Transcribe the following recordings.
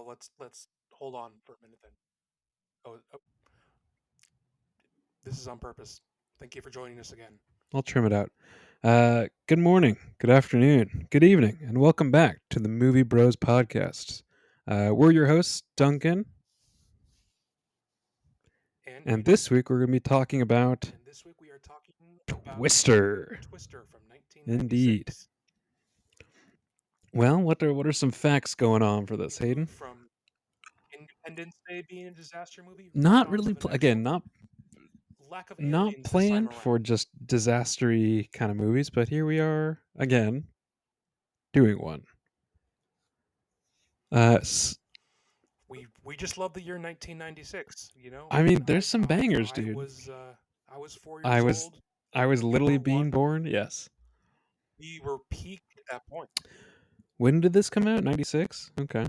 let's hold on for a minute then. Oh, this is on purpose. Thank you for joining us again. I'll trim it out. Good morning, good afternoon, good evening, and welcome back to the Movie Bros podcast. We're your hosts, Duncan, And and Hayden. this week we're going to be talking about And this week we are talking about Twister. Twister from 1996. Indeed. Well, what are some facts going on for this, We moved Hayden? from Independence Day being a disaster movie Not right really. onto the next Again, one. not Lack of not aliens this time planned around. for just disastery kind of movies, but here we are again doing one. We just love the year 1996. You know. I mean, there's some bangers, I dude. was 4 I years was old. I was literally You were being one. born. Yes. We were peaked at that point. When did this come out? 96? Okay.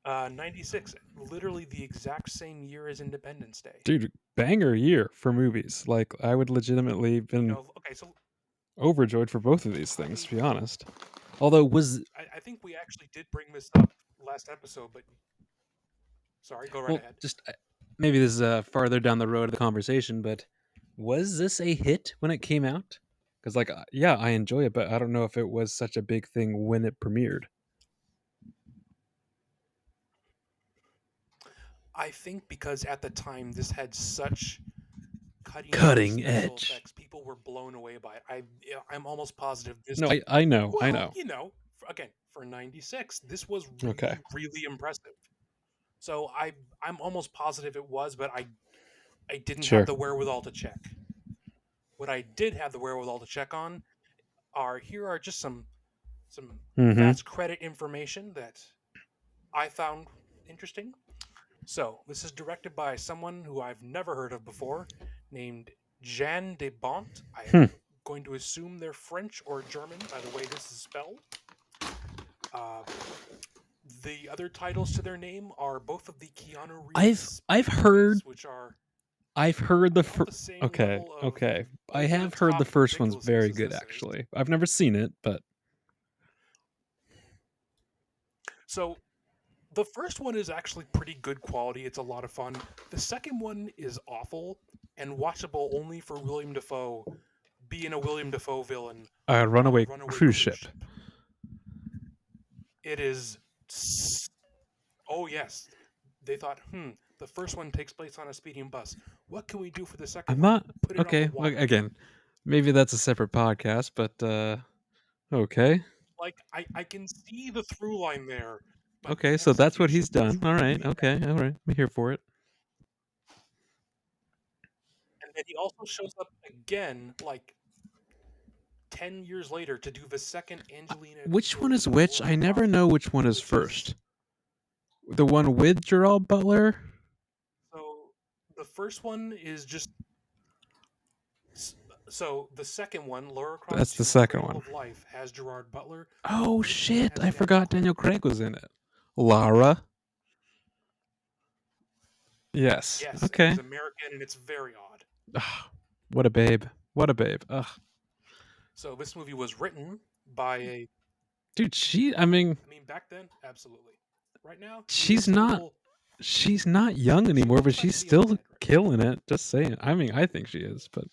96, literally the exact same year as Independence Day. Dude, banger year for movies. Like, I would legitimately been Okay, so overjoyed for both of these things, to be honest. Although, I think we actually did bring this up last episode, but sorry, go right well, ahead. just maybe this is farther down the road of the conversation, but was this a hit when it came out? Because, like, yeah, I enjoy it, but I don't know if it was such a big thing when it premiered. I think because at the time this had such Cutting special edge. effects, people were blown away by it. I'm almost positive this. No, I know, well, I know. You know, again for 96, this was Okay. really impressive. So I'm almost positive it was, but I didn't Sure. have the wherewithal to check. What I did have the wherewithal to check on are just some fast credit information that I found interesting. So this is directed by someone who I've never heard of before, named Jean de Bont. I'm going to assume they're French or German by the way this is spelled. The other titles to their name are both of the Keanu Reeves. I've heard movies, which are I've heard the about the same okay, level of okay. I over the have heard the top first one's ridiculousness very as good, this is. actually. I've never seen it, but So the first one is actually pretty good quality. It's a lot of fun. The second one is awful and watchable only for William Dafoe being a William Dafoe villain. Runaway Cruise Ship. It is. Oh yes, they thought, the first one takes place on a speeding bus. What can we do for the second I'm one? not Put it on okay. the wire. Again, maybe that's a separate podcast, but okay. Like I can see the through line there. But Okay, the so that's what execution he's done. was All right. really Okay. bad. All right. I'm here for it. And then he also shows up again, like 10 years later, to do the second Angelina. Which one is Jolie which? Laura I never Croft know movie, which one is which first. The one with Gerald Butler? So the first one is just. So the second one, Laura Croft. That's the second one. Of Life, has Gerard Butler. Oh shit! I forgot Daniel Craig was in it. Lara. Yes. Okay. It's American and it's very odd. Ugh, what a babe. What a babe. Ugh. So this movie was written by a dude. I mean, back then, absolutely. Right now, she's not young anymore, but she's still killing it. Just saying. I mean, I think she is, but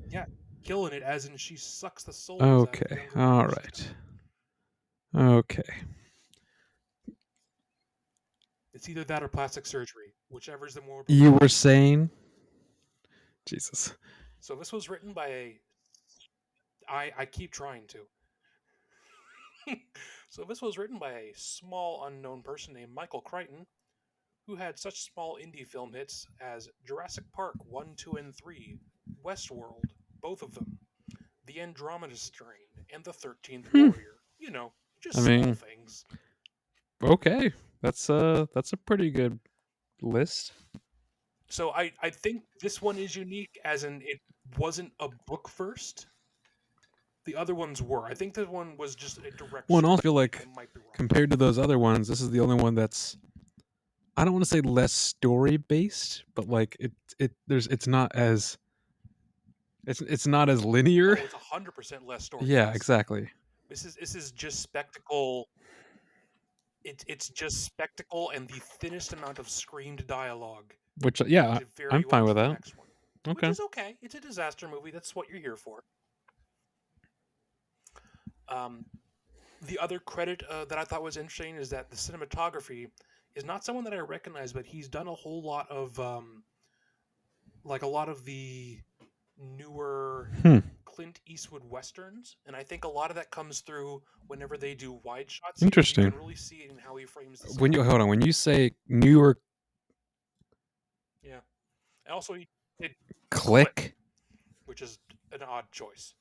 yeah, killing it as in she sucks the soul. Okay. All right. Okay. It's either that or plastic surgery, whichever's the more. You were saying, Jesus. So this was written by a. I keep trying to. So this was written by a small unknown person named Michael Crichton, who had such small indie film hits as Jurassic Park 1, 2, and 3, Westworld, both of them, The Andromeda Strain, and The 13th Warrior. You know, just small things. Okay, that's a pretty good list. So I think this one is unique as in it wasn't a book first. The other ones were. I think this one was just a direct. Well, and also feel like compared to those other ones, this is the only one that's, I don't want to say less story based, but like it's not as It's not as linear. Oh, it's 100% less story. Yeah, Yes. exactly. This is just spectacle. It's just spectacle and the thinnest amount of screamed dialogue Which yeah, to fare I'm you fine on to with the that. next one. Which Okay. is okay. It's a disaster movie. That's what you're here for. The other credit that I thought was interesting is that the cinematography is not someone that I recognize, but he's done a whole lot of like a lot of the newer Hmm. Clint Eastwood westerns, and I think a lot of that comes through whenever they do wide shots. You Interesting. can really see it in how he frames the When you subject. hold on, when you say New York Yeah, and also he did Click, which is an odd choice.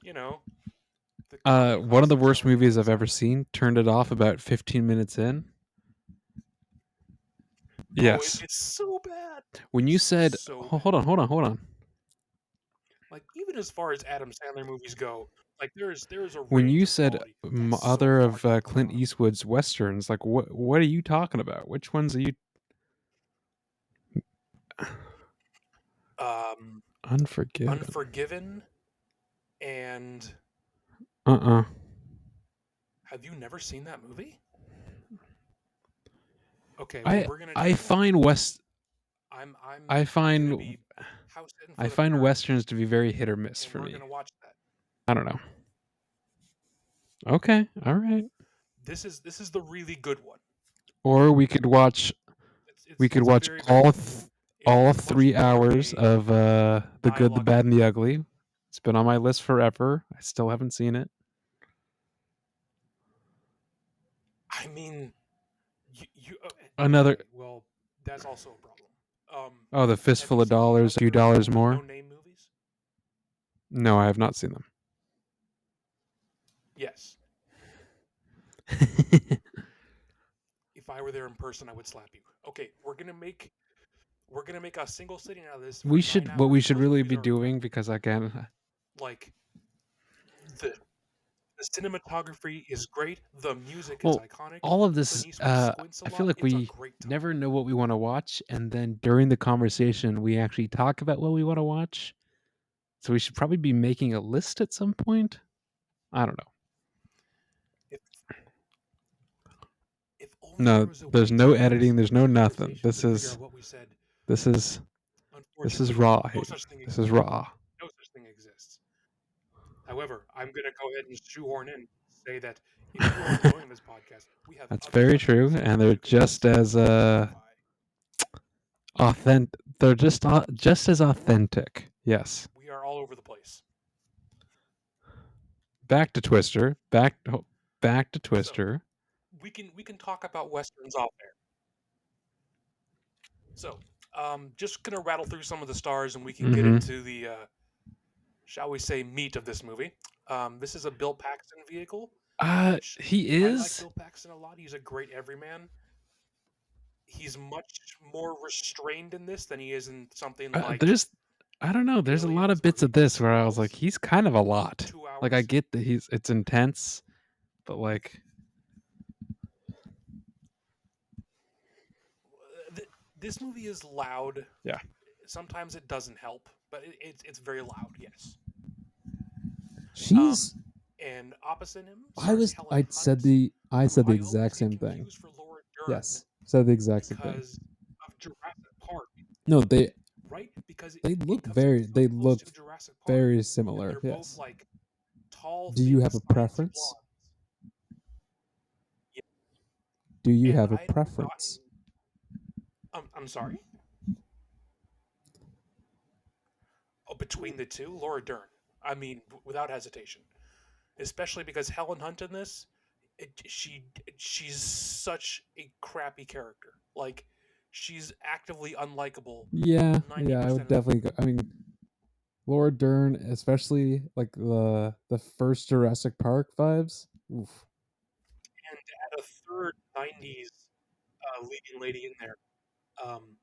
You know, the common one of the concepts worst aren't movies I've ever exactly. seen. Turned it off about 15 minutes in. Oh, Yes. it's so bad. When you It's said, so bad. hold on. Like even as far as Adam Sandler movies go, like there is a When range you of said quality that's so other far of down the Clint bottom. Eastwood's westerns, like what are you talking about? Which ones are you? Um, Unforgiven. Unforgiven and Uh-uh. have you never seen that movie? Okay, well I we're gonna I check it out. find west I'm I gonna find be house sitting I for the find parents, westerns to be very hit or miss and for we're me. gonna watch that. I don't know. Okay, all right. This is the really good one. Or we could watch It's a very very good one. all It's much 3 more hours a of The Good, the dialogue Bad and heavy the movie. Ugly. It's been on my list forever. I still haven't seen it. I mean, you Another okay? Well, that's also a problem. Oh, The Have you Fistful of seen the Dollars, Few other Dollars No More? Name movies? No, I have not seen them. Yes. If I were there in person, I would slap you. Okay, we're gonna make a single sitting out of this for We 9 should what we hours. should Those really movies be are incredible. doing, because again, Like the the cinematography is great. The music is well, iconic. all of Clint this Eastwood squints a I feel lot. like It's a we great time. never know what we want to watch, and then during the conversation we actually talk about what we want to watch. So we should probably be making a list at some point. I don't know. If if only there No, was a there's way no to use editing, there's no the nothing. conversation to figure out what we said. This is this is Unfortunately, raw, no Hayden. such thing This is exists. raw. No such thing exists. However, I'm going to go ahead and shoehorn in say that if you are enjoying this podcast, we have That's other very true, episodes and that they're you can just listen as on Spotify. authentic. They're just as authentic. Yes. We are all over the place. Back to Twister. Back to So Twister. we can talk about westerns off air. So just gonna rattle through some of the stars, and we can get Mm-hmm. into the shall we say meat of this movie. This is a Bill Paxton vehicle, which He I like is. Bill Paxton a lot. He's a great everyman. He's much more restrained in this than he is in something like There's, I don't know. There's a lot of Aliens, where bits he of this bursts where I was like, walls he's kind of a in lot. two Like I hours. get that it's intense, but like, This movie is loud. yeah. Sometimes it doesn't help, but it's very loud. Yes. Um, She's. and opposite him I stars was. Helen Hunt, I who said the I always exact get same thing. confused for Laura Dern Yes, said the exact same thing. because of Jurassic Park, No, right? Because they it look comes out so they close look to Jurassic Park, very and similar. they're both Yes. like tall, Do you thin, have a sciencey preference? blondes. Yeah, Do you and have a I'd preference? forgotten. I'm sorry. Oh, between the two, Laura Dern. I mean, without hesitation. Especially because Helen Hunt in this, she's such a crappy character. Like, she's actively unlikable Yeah, ninety yeah, I would percent of the definitely movie. I mean, Laura Dern, especially like the first Jurassic Park vibes. Oof. And add a third '90s leading lady in there, um,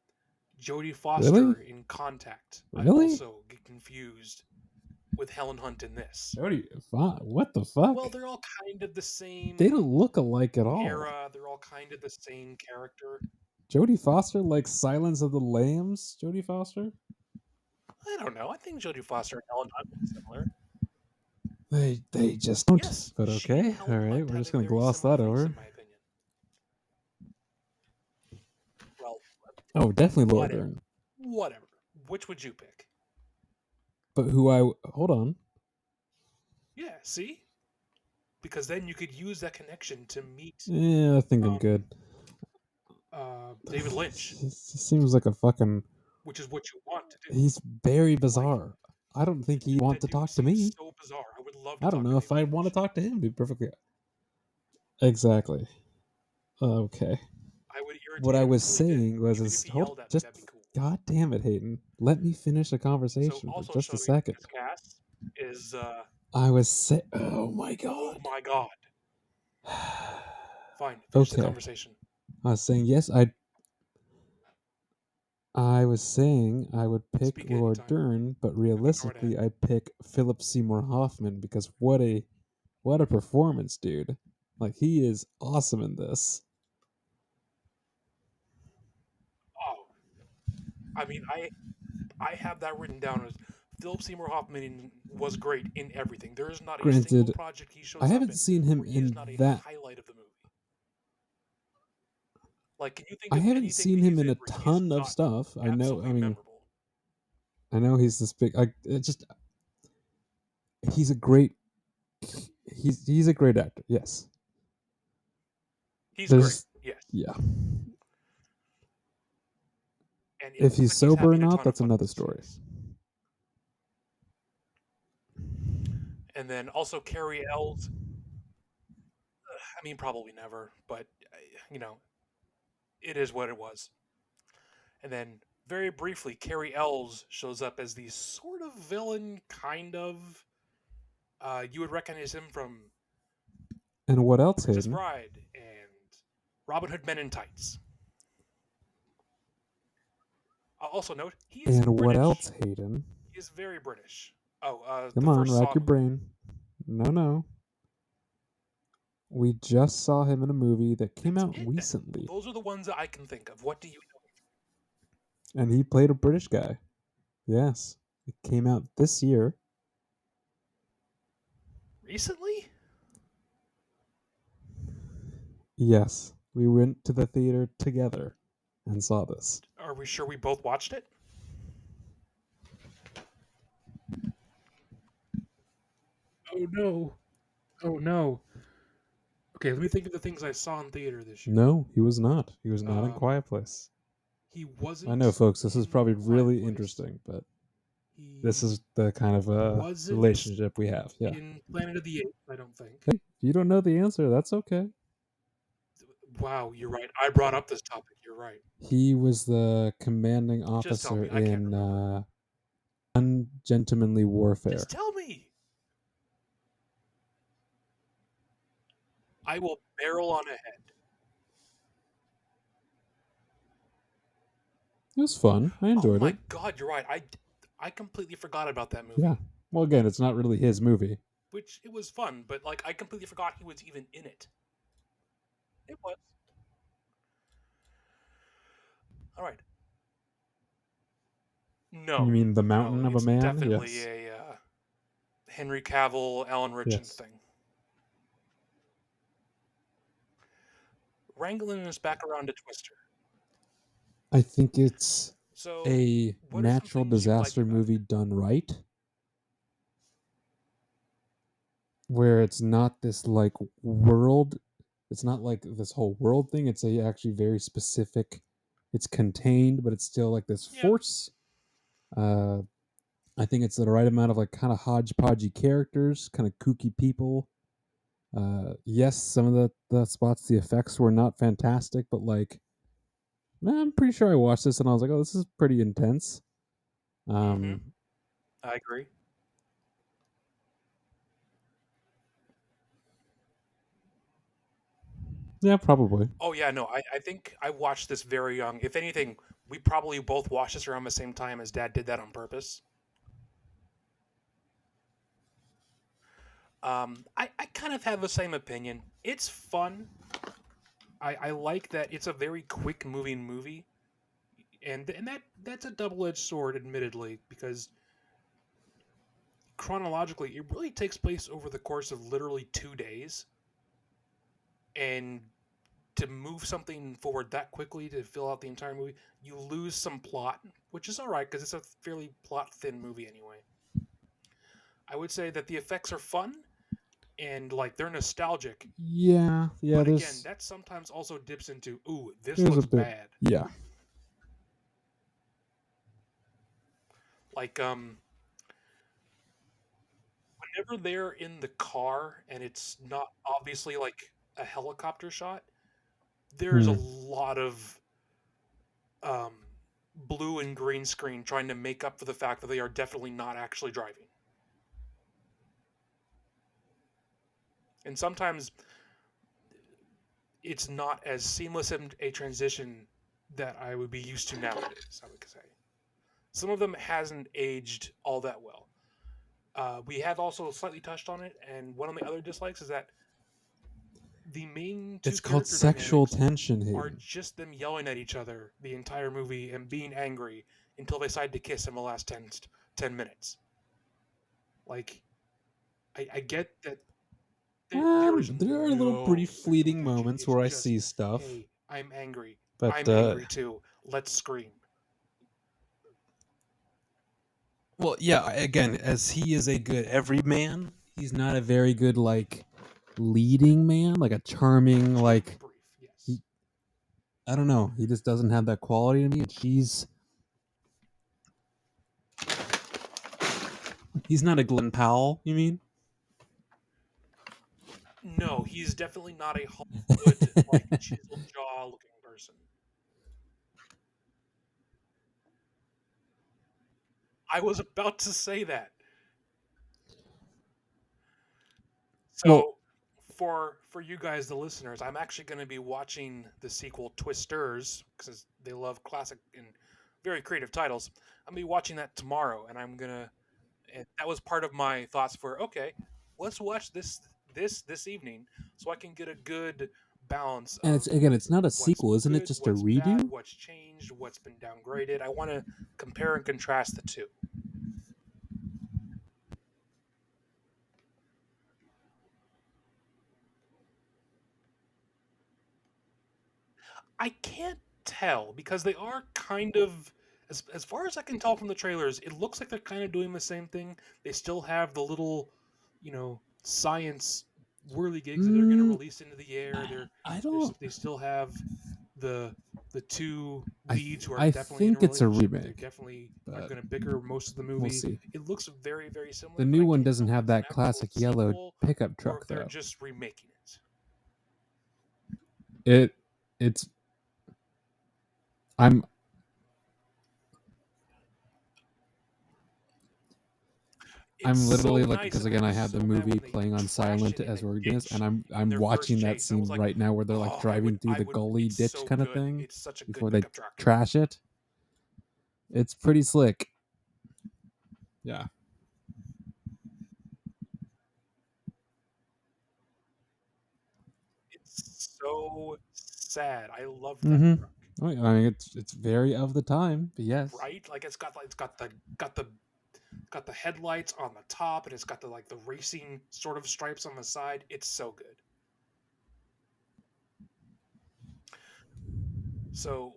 Jodie Foster Really? in Contact. I Really? also get confused with Helen Hunt in this. Jodie, what the Well, fuck? they're all kind of the They same don't look alike at all. era. They're all kind of the same character. Jodie Foster, like Silence of the Lambs. Jodie Foster. I don't know. I think Jodie Foster and Helen Hunt look similar. They just don't. Yes, But she and okay, all Helen right, Hunt we're have just a gonna very gloss similar that face, over. in my opinion. Well, Oh, definitely Laura whatever. Dern. Whatever. Which would you pick? But hold on. Yeah, see? Because then you could use that connection to meet Yeah, I think I'm good. David Lynch, He seems like a fucking. which is what you want to do. He's very bizarre. I don't think he'd want That to dude talk to seems me. so bizarre. I would love to I don't talk to know if David I'd want to Lynch. talk to him. Be perfectly. Exactly. Okay. I would irritate What I him was until he did. saying was, Even if he hold, yelled at me, just that'd be cool. God damn it, Hayden. Let me finish a So conversation for also just a showing second. this cast is I was saying, oh my oh god. my god. Fine, finish the Okay. conversation. I was saying yes. I was saying I would pick Speak Laura anytime. Dern, but go right realistically, ahead. I'd pick Philip Seymour Hoffman because what a performance, dude! Like he is awesome in this. Oh, I mean, I have that written down as Philip Seymour Hoffman was great in everything. There is not a single Granted, project he shows I up haven't in seen him where he is in not a that. highlight of the movie. Like, can you think I of haven't anything seen that him he's in in a where he's ton of not stuff. I know. absolutely I mean, memorable? I know he's this big. He's a great. He's a great actor. Yes. He's great, yes. Yeah. And it If looks he's like sober or having a not, ton of that's fun with another this story. series. And then also Carrie Ells. I mean, probably never, but you know, it is what it was. And then very briefly, Carrie Ells shows up as the sort of villain, kind of. You would recognize him from And what else, Princess Hayden? Bride and Robin Hood Men in Tights. I'll also note he is And what British. else, Hayden? He is very British. Oh, Come the on, first rack Saw your movie. brain. No. We just saw him in a movie that came That's out it, then. recently. Those are the ones that I can think of. What do you know? And he played a British guy. Yes. It came out this year. Recently? Yes. We went to the theater together and saw this. Are we sure we both watched it? Oh no. Oh no. Okay, let me think of the things I saw in theater this year. No, he was not. He was not in Um, Quiet Place. He wasn't. I know, folks, this is in probably Quiet really Place. interesting, but He this is the kind of wasn't relationship we have. Yeah. in Planet of the Apes, I don't think. Hey, if you don't know the answer, that's okay. Wow, you're right. I brought up this topic. You're right. He was the commanding Just tell officer me. I can't in remember. Ungentlemanly Warfare. Just tell me. I will barrel on ahead. It was fun. I enjoyed Oh my it. god, you're right. I completely forgot about that movie. Yeah. Well, again, it's not really his movie. Which it was fun, but like I completely forgot he was even in it. It was. All right. No. You mean The Mountain no, of a it's Man? definitely Yes. a Henry Cavill, Alan Richards Yes. thing. Wrangling us back around to Twister. I think it's So, a what are some natural things you like disaster about movie it? done right. Where it's not this like world, it's not like this whole world thing. It's a actually very specific. It's contained, but it's still like this Yeah. force. I think it's the right amount of like kind of hodgepodgey characters, kind of kooky people. Yes, some of the spots, the effects were not fantastic, but like, man, I'm pretty sure I watched this and I was like, oh, this is pretty intense. I agree. Yeah, probably. Oh yeah, no, I think I watched this very young. If anything, we probably both watched this around the same time as Dad did that on purpose. I kind of have the same opinion. It's fun. I like that it's a very quick moving movie, and that's a double-edged sword, admittedly, because chronologically, it really takes place over the course of literally 2 days, and to move something forward that quickly to fill out the entire movie, you lose some plot, which is all right because it's a fairly plot-thin movie anyway. I would say that the effects are fun and like they're nostalgic, Yeah, but again, there's that sometimes also dips into, ooh, this there's a looks bit. bad. Yeah, Like whenever they're in the car and it's not obviously like a helicopter shot, there's a lot of um, blue and green screen trying to make up for the fact that they are definitely not actually driving. And sometimes it's not as seamless a transition that I would be used to nowadays, I would say. Some of them hasn't aged all that well. We have also slightly touched on it, and one of the other dislikes is that the main two it's called character sexual dynamics tension, are Hayden. just them yelling at each other the entire movie and being angry until they decide to kiss in the last 10 minutes. Like, I get that there is There are little no pretty fleeting resolution. moments It's where I just, see stuff, hey, I'm angry. but I'm angry too. Let's scream. Well, yeah, again, as he is a good everyman, he's not a very good like leading man, like a charming like. Brief, yes. He, I don't know. He just doesn't have that quality to me. And he's not a Glenn Powell. You mean? No, he's definitely not a Hollywood like chiseled jaw looking person. I was about to say that. So for you guys, the listeners, I'm actually going to be watching the sequel Twisters because they love classic and very creative titles. I'm gonna be watching that tomorrow, and and that was part of my thoughts for okay, let's watch this evening so I can get a good balance And of it's not a what's sequel, isn't it? good, Just a what's bad, redo. what's changed, what's been downgraded. I want to compare and contrast the two. I can't tell because they are kind of as far as I can tell from the trailers, it looks like they're kind of doing the same thing. They still have the little, science whirligigs that they're going to release into the air. I don't. They still have the two I leads who are I definitely in a think it's a relationship. They remake, definitely are but going to bicker most of the movie. we'll see. It looks very very similar. The but new I one can't doesn't tell if have it's an that classic actual yellow sequel pickup or truck if they're though. just remaking it. It's I'm It's literally so like nice, because and again I I was had the so mad movie when they playing on trashed silent it in as a we're doing this, ditch and in I'm their watching first that chase. I was scene like, right now where they're like oh, driving through I the would. gully It's ditch so kind of good. thing It's such a good before they pickup truck. trash it. It's pretty slick. Yeah. It's so sad. I love that Mm-hmm. truck. I mean, it's very of the time, but yes. Right? Like it's got the headlights on the top, and it's got the racing sort of stripes on the side. It's so good. So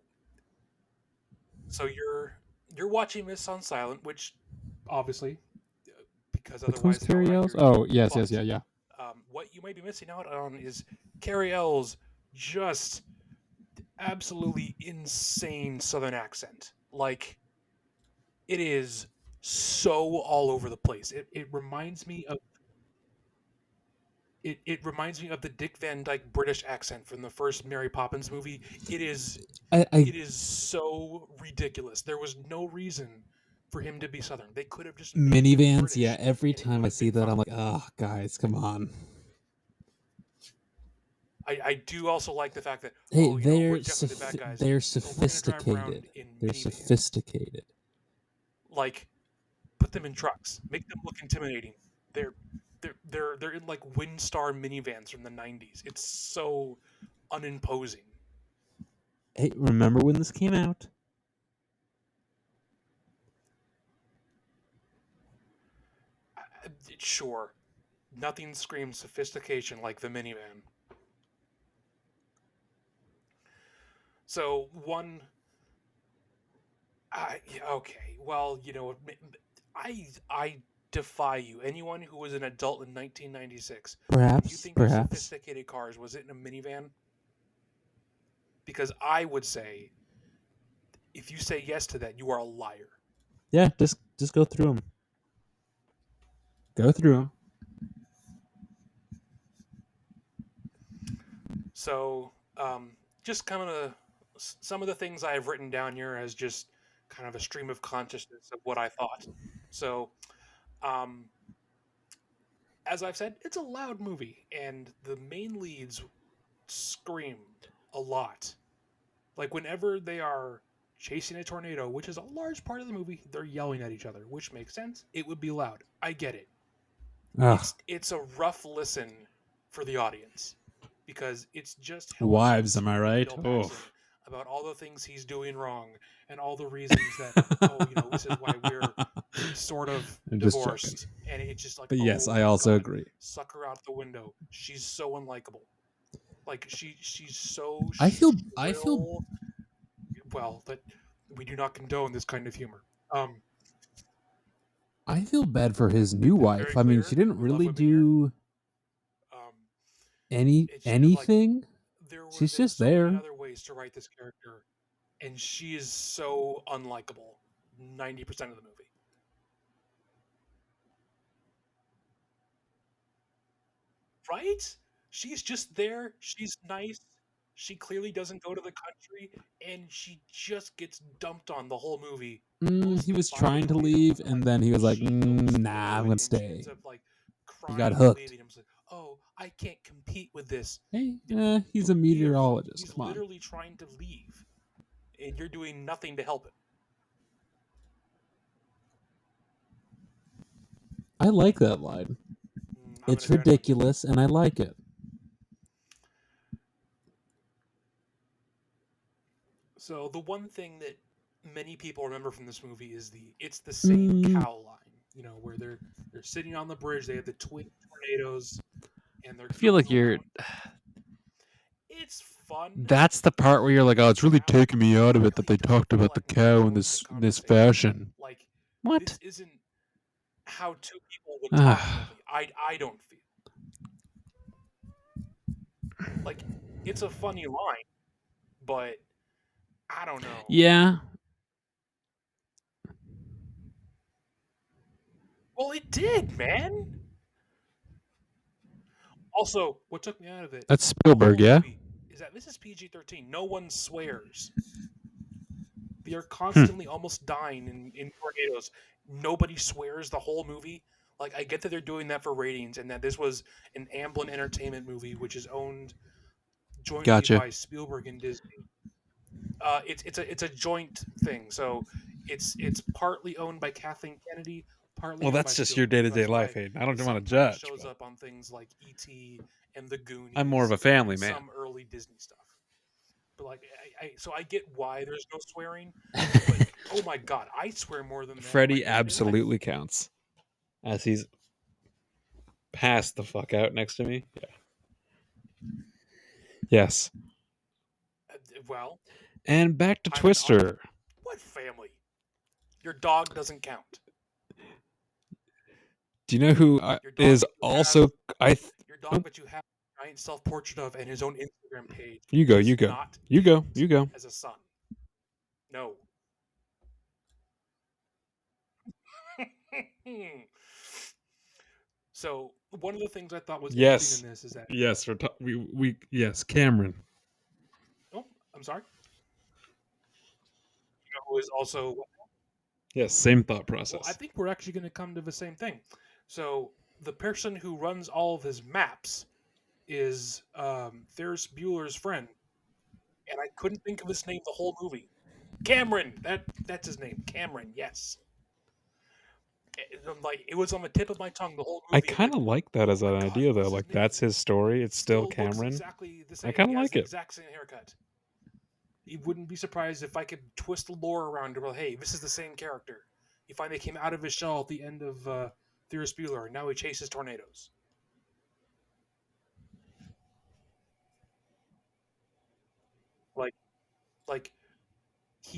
you're watching this on silent, which obviously because Which one's otherwise how would Carrie I Ells? hear you? Oh, yes, But yeah. what you might be missing out on is Carrie L's just absolutely insane Southern accent. Like it is so all over the place. It reminds me of it reminds me of the Dick Van Dyke British accent from the first Mary Poppins movie. It is I it is so ridiculous. There was no reason for him to be Southern. They could have just made him minivans, British, yeah. Every and it time would I have see been that, I'm fine. like, oh, guys, come on. I do also like the fact that Hey, we're definitely the bad guys, they're but we're gonna drive around sophisticated. in They're minivans. sophisticated. Like, put them in trucks, make them look intimidating. They're they're in like Windstar minivans from the '90s. It's so unimposing. Hey, remember when this came out? Sure, nothing screams sophistication like the minivan. So one, okay, well, you know, I defy you. Anyone who was an adult in 1996, when you Perhaps, think of perhaps. sophisticated cars, was it in a minivan? Because I would say, if you say yes to that, you are a liar. Yeah, just go through them. Go through them. So, just kind of some of the things I've written down here as just kind of a stream of consciousness of what I thought. So, um, as I've said, it's a loud movie, and the main leads scream a lot. Like whenever they are chasing a tornado, which is a large part of the movie, they're yelling at each other, which makes sense. It would be loud. I get it. Ugh, It's a rough listen for the audience because it's just wives, am I screaming right? Bill Oh. Paxton about all the things he's doing wrong and all the reasons that this is why we're sort of I'm just joking. divorced, and it's just like, But yes, oh I my also God, agree. suck her out the window. She's so unlikable. Like she's so I feel shrill. Well, that we do not condone this kind of humor. I feel bad for his new Very wife. I mean, clear. she didn't Love really women here. do It's like anything. there She's were just so many there. other ways to write this character, and she is so unlikable 90% of the movie. Right? She's just there. She's nice. She clearly doesn't go to the country, and she just gets dumped on the whole movie. He was By the trying to tornado. leave, and then he was like, She goes "Nah, through I'm it, gonna and she stay." ends up like He got crying and hooked. leaving. I'm like, oh, I can't compete with this. Hey, he's Be a a fool. meteorologist. He's Come on. literally trying to leave, and you're doing nothing to help him. I like that line. I'm It's gonna turn on you. ridiculous, and I like it. So the one thing that many people remember from this movie is it's the same cow line. You know, where they're sitting on the bridge. They have the twin tornadoes, and they're. I feel like going you're. around. It's fun. That's the part where you're like, oh, it's really Now, taking me out of it that they directly talked about the doesn't cow in reflect this the this conversation. fashion. Like, What? this isn't how two people would talk. I don't feel like it's a funny line, but I don't know. Yeah. Well, it did, man. Also, what took me out of it? That's the Spielberg, whole yeah? movie is that this is PG-13. No one swears. They are constantly almost dying in tornadoes. Nobody swears the whole movie. Like, I get that they're doing that for ratings, and that this was an Amblin Entertainment movie, which is owned jointly Gotcha. by Spielberg and Disney. It's a joint thing, so it's partly owned by Kathleen Kennedy, partly. Well, owned that's by just your Spielberg. day-to-day That's why life, Hayden. I don't it want to sometimes judge. shows but up on things like E.T. and The Goonies. I'm more of a family and man. Some early Disney stuff. But like, so I get why there's no swearing. But oh my God, I swear more than that. in my Freddie day-to-day life. absolutely counts. As he's passed the fuck out next to me. Yeah. Yes. Well, And back to I'm an Twister. what family? Your dog doesn't count. Do you know who Your dog is that you also have- your dog that you have a giant self-portrait of and his own Instagram page. You go, does you go. not You go, count you go. as a son. No. So one of the things I thought was Yes. interesting in this is that Yes, we yes, Cameron. oh, I'm sorry. You know who is also Yes, same thought well, process. I think we're actually going to come to the same thing. So the person who runs all of his maps is Ferris Bueller's friend, and I couldn't think of his name the whole movie. Cameron. That's his name. Cameron. Yes. Like it was on the tip of my tongue the whole movie. I kind of like that as oh an my God, idea, what's though. his Like, name? that's his story. It's still looks Cameron. exactly the same. I kind He of has like the it. exact same haircut. You wouldn't be surprised if I could twist the lore around to, well, hey, this is the same character. You find they came out of his shell at the end of Ferris Bueller, and now he chases tornadoes. Like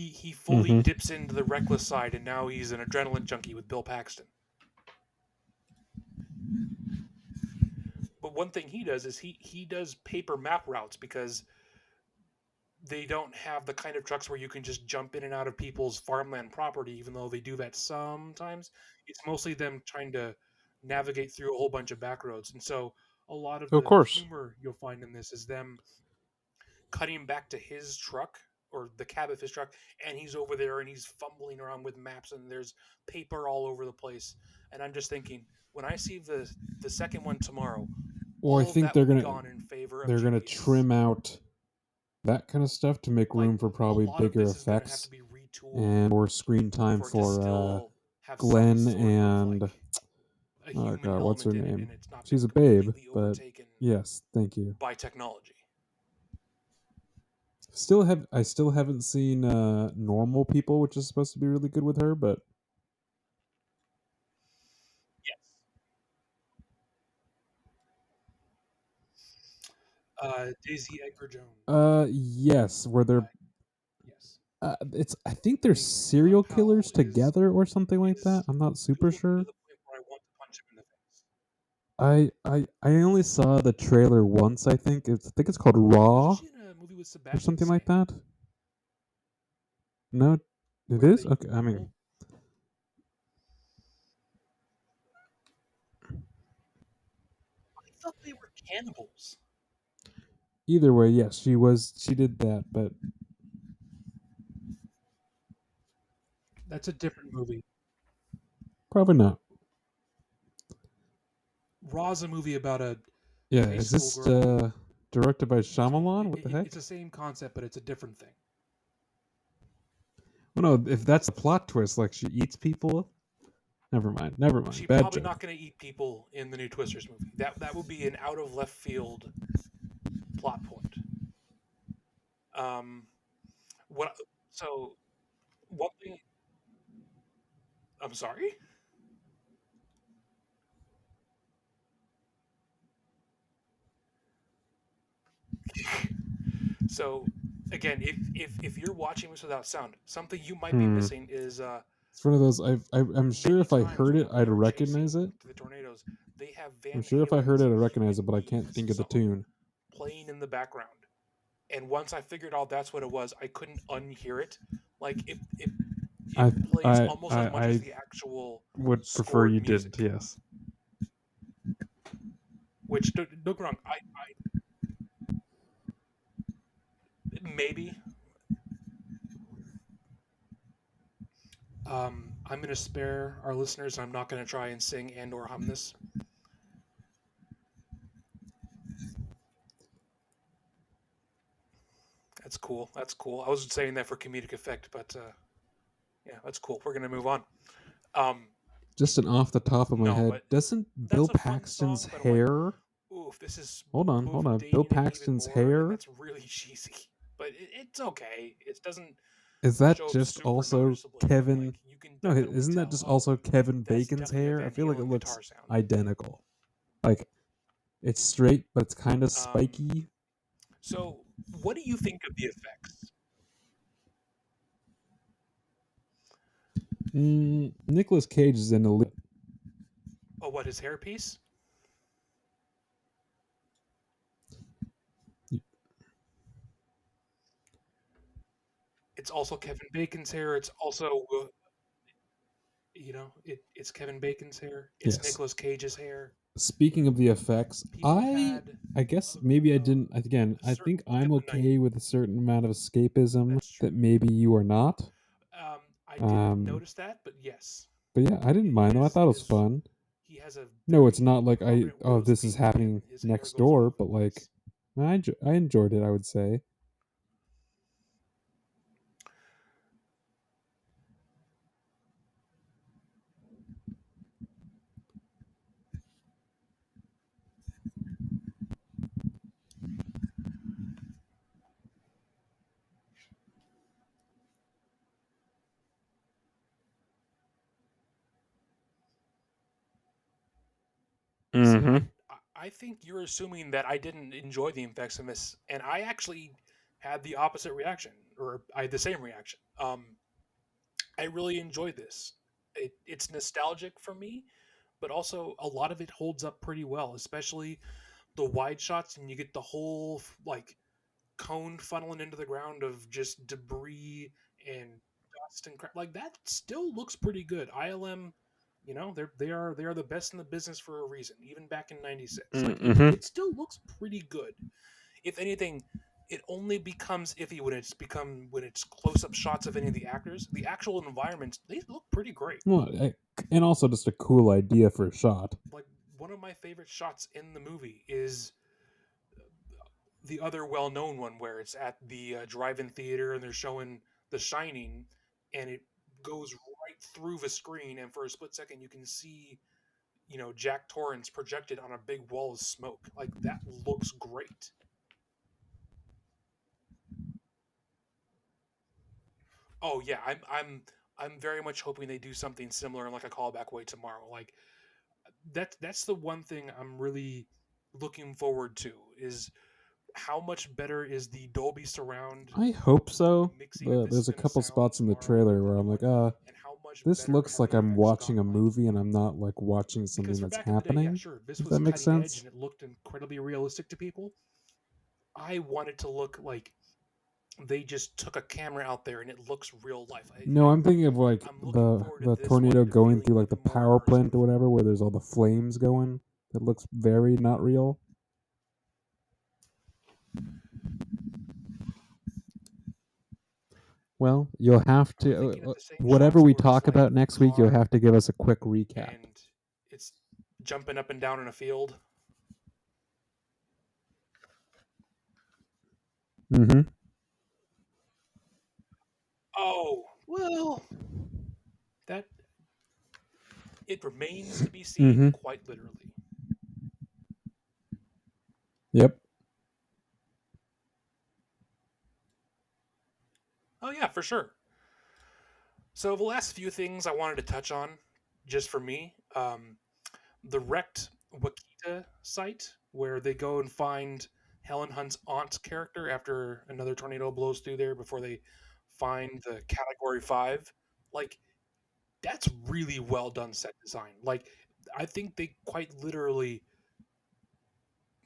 he fully Mm-hmm. dips into the reckless side, and now he's an adrenaline junkie with Bill Paxton. But one thing he does is he does paper map routes because they don't have the kind of trucks where you can just jump in and out of people's farmland property, even though they do that sometimes. It's mostly them trying to navigate through a whole bunch of back roads. And so a lot of Of the course. humor you'll find in this is them cutting back to his truck or the cab of his truck, and he's over there and he's fumbling around with maps, and there's paper all over the place. And I'm just thinking, when I see the second one tomorrow, Well, I all of think that will be gone in favor of they're gonna GPS. trim out that kind of stuff to make room for A probably lot of bigger this is going to have effects to be retooled and more screen time for it to for still have some Glenn sort of and like a oh human god, what's her element in it, name? and it's not She's a been babe, completely but overtaken yes, thank you. by technology. I still haven't seen Normal People, which is supposed to be really good with her, but Yes. Daisy Edgar Jones. yes, where they're Yes. it's I think they're I think serial Glen killers Powell together or something like that. is I'm not super good looking sure. to the point where I want to punch him in the face. I only saw the trailer once. I think it's called Raw Wasn't she in a movie with or Sebastian something like Stan, that. No, it where is they okay. I both- mean, I thought they were cannibals. either way, yes, she did that, but That's a different movie. probably not. Raw's a movie about a Yeah, high is school this girl. directed by So Shyamalan? What the heck? it's the same concept, but it's a different thing. Well, no, if that's the plot twist, like she eats people. Never mind. Never mind. She's Bad probably joke. not going to eat people in the new Twisters movie. That would be an out of left field plot point. What? So one thing. I'm sorry. So again, if you're watching this without sound, something you might be missing is It's one of those. I'm sure if I times heard it, whenever I'd they're recognize chasing it. the tornadoes, they have Van I'm sure if I heard it, Halen's I'd recognize it, but I and can't Eve's think of the song tune. playing in the background. And once I figured out that's what it was, I couldn't unhear it. Like it I plays almost as much as I the actual would prefer scored you music. didn't. Yes. Which don't get me wrong, I maybe. I'm going to spare our listeners. I'm not going to try and sing and or hum this. That's cool. That's cool. I wasn't saying that for comedic effect, but yeah, that's cool. We're going to move on. Just an off the top of my No, head, but doesn't that's Bill a fun Paxton's song, but I'm like, hair? oof, this is Hold on. both Bill dated and even Paxton's more, hair? and that's really cheesy. But it's okay. It doesn't Is that show up just super also noticeably, but, Kevin? like, you can No, definitely isn't that tell, just oh, also Kevin that's Bacon's definitely a hair? I Van feel like it Halen looks guitar sound. identical. Like it's straight, but it's kind of Um, spiky. So, what do you think of the effects? Nicolas Cage is in a little. Oh, what, his hairpiece? It's also Kevin Bacon's hair. It's also, it's Kevin Bacon's hair. It's Yes. Nicolas Cage's hair. Speaking of the effects, People had I guess maybe I didn't. Again, I certain think look I'm at the night. okay with a certain amount of escapism That's true. that maybe you are not. I didn't notice that, but yes. But yeah, I didn't mind though. I thought it was fun. He has a No, it's very not like prominent widow's this is peak, and happening his hair next goes all door, over but the like place. I enjoyed it, I would say. see, Mm-hmm. I think you're assuming that I didn't enjoy the Infeximus, and I actually had the opposite reaction, or I had the same reaction. I really enjoyed this. It's nostalgic for me, but also a lot of it holds up pretty well, especially the wide shots, and you get the whole like cone funneling into the ground of just debris and dust and crap. Like that still looks pretty good. ILM, they are the best in the business for a reason. Even back in '96, like it Mm-hmm. it still looks pretty good. If anything, it only becomes iffy when it's close up shots of any of the actors. The actual environments, they look pretty great. Well, and also just a cool idea for a shot. Like one of my favorite shots in the movie is the other well-known one where it's at the drive-in theater and they're showing The Shining, and it goes right through the screen, and for a split second you can see, Jack Torrance projected on a big wall of smoke. Like that looks great. Oh yeah, I'm very much hoping they do something similar in like a callback way tomorrow. Like that's the one thing I'm really looking forward to is how much better is the Dolby Surround I hope so. mixing of this There's is a going to couple sound spots in the tomorrow and what trailer they're where I'm like, doing, and how much this better looks have like the I'm effects watching a gotten. Like movie and I'm not like watching something because for that's back in the day, yeah, happening. sure, this If was that makes cutting edge sense. and it looked incredibly realistic to people. I want it to look like they just took a camera out there and it looks real life. No, I'm thinking of like I'm looking the forward to the this one tornado to going feeling through like the even more power plant or immersive. whatever, where there's all the flames going. That looks very not real. Well, you'll have I'm to thinking of the same whatever shots we where it's talk like about a next week. You'll car have to give us a quick recap. and it's jumping up and down in a field. Mm-hmm. Oh, well, that it remains to be seen, Mm-hmm. quite literally. Yep. Oh yeah, for sure. So the last few things I wanted to touch on, just for me, the wrecked Wakita site where they go and find Helen Hunt's aunt's character after another tornado blows through there before they find the Category 5. Like, that's really well done set design. Like, I think they quite literally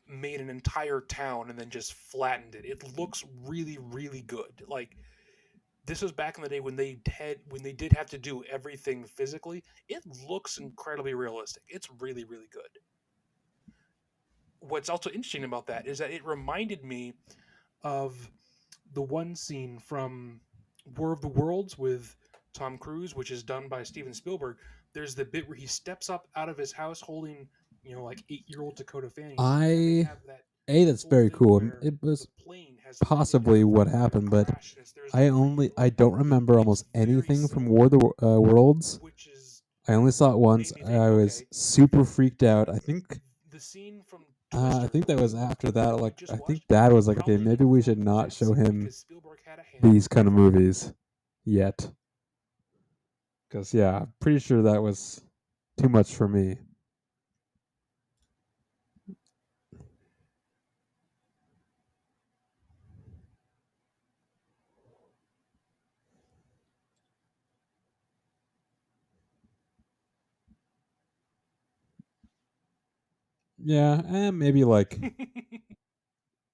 made an entire town and then just flattened it. It looks really, really good. Like, this was back in the day when they did have to do everything physically. It looks incredibly realistic. It's really, really good. What's also interesting about that is that it reminded me of the one scene from War of the Worlds with Tom Cruise, which is done by Steven Spielberg. There's the bit where he steps up out of his house holding, like 8-year-old Dakota Fanning, and they I have that that's whole very thing cool. where It the was plane has landed possibly down what from the happened, but crash. And there's debris I like don't remember it's almost very anything from similar, War of the Worlds. which is I only saw it once. made me think, I was okay, super freaked out. the scene from I Twister think that was after that. that we Like, just I think watched that was like, okay, probably maybe we should informed not this show him because Spielberg had a hand these kind of from movies yet. Because, yeah, I'm pretty sure that was too much for me. Yeah, maybe like,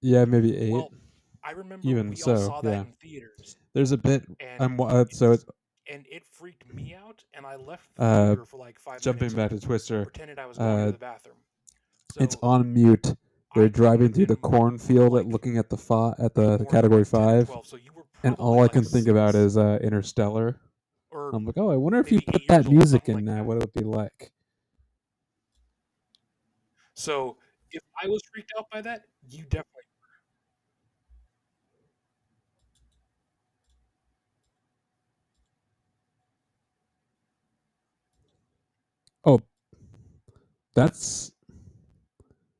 yeah, maybe 8. Well, I remember Even we all so, saw that yeah. in theaters, There's a bit, and so it's, it freaked me out, and I left the theater for like 5 minutes jumping back to and Twister, pretended I was going to the bathroom. it's So on mute. They're I couldn't driving have through the been more cornfield like looking at the more than Category like 10 or 5, 12. So you were and probably all I like can think about 6 is Interstellar. or I'm like, oh, I wonder if you maybe 8 put years that old, music something in like now, that. what it would be like. So if I was freaked out by that, you definitely. Oh, that's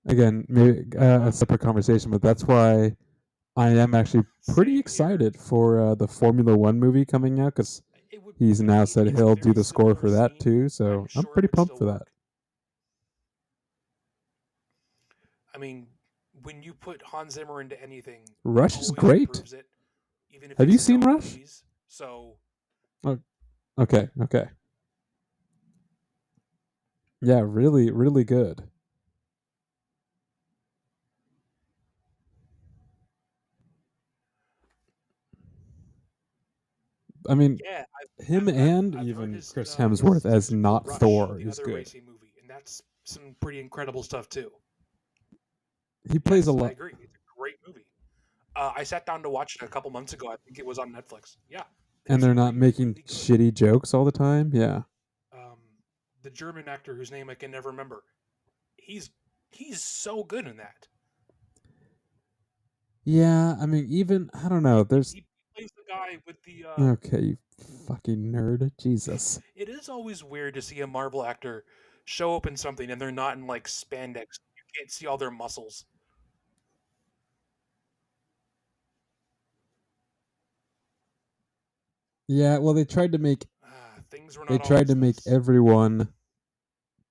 again maybe a separate conversation, but that's why I am actually pretty Same here. excited for the Formula One movie coming out because It would. he's now said It's a he'll do very the score similar for that scene. too. I'm So I'm sure it pretty would pumped still for that. work. I mean, when you put Hans Zimmer into anything, he Rush is always great. improves it, even if Have it's you his seen own Rush? movies. So Okay, okay. Yeah, really, really good. I mean, yeah, him and I've heard even his Chris Hemsworth as music for not Rush, Thor the is other good. racing movie, and that's some pretty incredible stuff too. He plays a Yes, I lot, agree. It's a great movie. I sat down to watch it a couple months ago. I think it was on Netflix. Yeah, it and was they're not really, making really good. shitty jokes all the time. Yeah. Um, the German actor whose name I can never remember, he's he's so good in that. Yeah, I mean, even I don't know. There's He plays the guy with the. okay, you fucking nerd. Jesus. It is always weird to see a Marvel actor show up in something and they're not in like spandex. You can't see all their muscles. Yeah, well, they tried to make Things were not this, everyone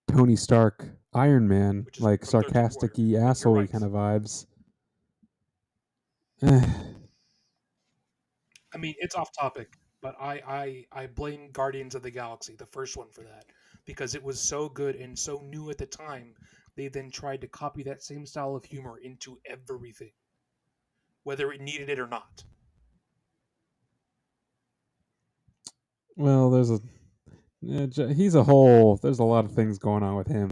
Tony Stark, Iron Man, which is like from 13th Warrior. sarcastic-y, But you're asshole-y right. kind of vibes. Eh, I mean, it's off topic, but I blame Guardians of the Galaxy, the first one, for that because it was so good and so new at the time. They then tried to copy that same style of humor into everything, whether it needed it or not. well, he's a whole. There's a lot of things going on with him.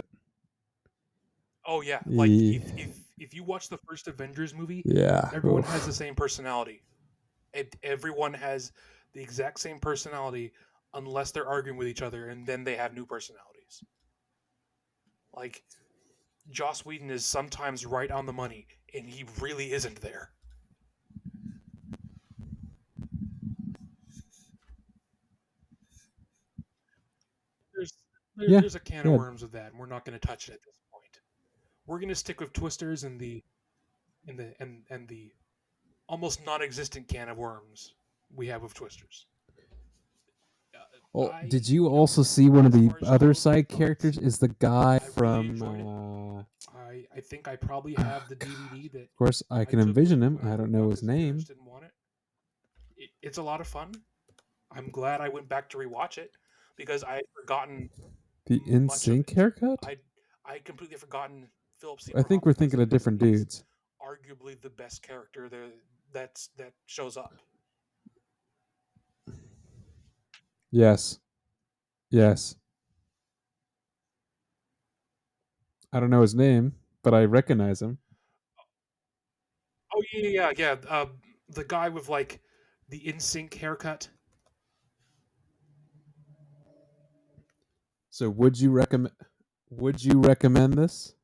Oh yeah, like He, if you watch the first Avengers movie, yeah. everyone has the same personality. Everyone has the exact same personality unless they're arguing with each other, and then they have new personalities. Like Joss Whedon is sometimes right on the money, and he really isn't there. There's Yeah, there's a can of yeah. worms with that, and we're not going to touch it at this point. We're going to stick with Twisters and the almost non-existent can of worms we have with Twisters. Well, I did you you know also see one of as the far as other childhood side movies characters? Is the guy I really from? enjoyed it. I think I probably have the DVD that Of course, I I can took with envision me him. when I I don't moved out know his because the parents name. didn't want it. It's a lot of fun. I'm glad I went back to rewatch it because I had forgotten The much of NSYNC it. haircut. I had completely forgotten Philip I Seymour think we're Hoffman as thinking him, of and different he's dudes. arguably the best character there that shows up. Yes, yes. I don't know his name, but I recognize him. Oh yeah. The guy with like the NSYNC haircut. So, would you recommend? Would you recommend this?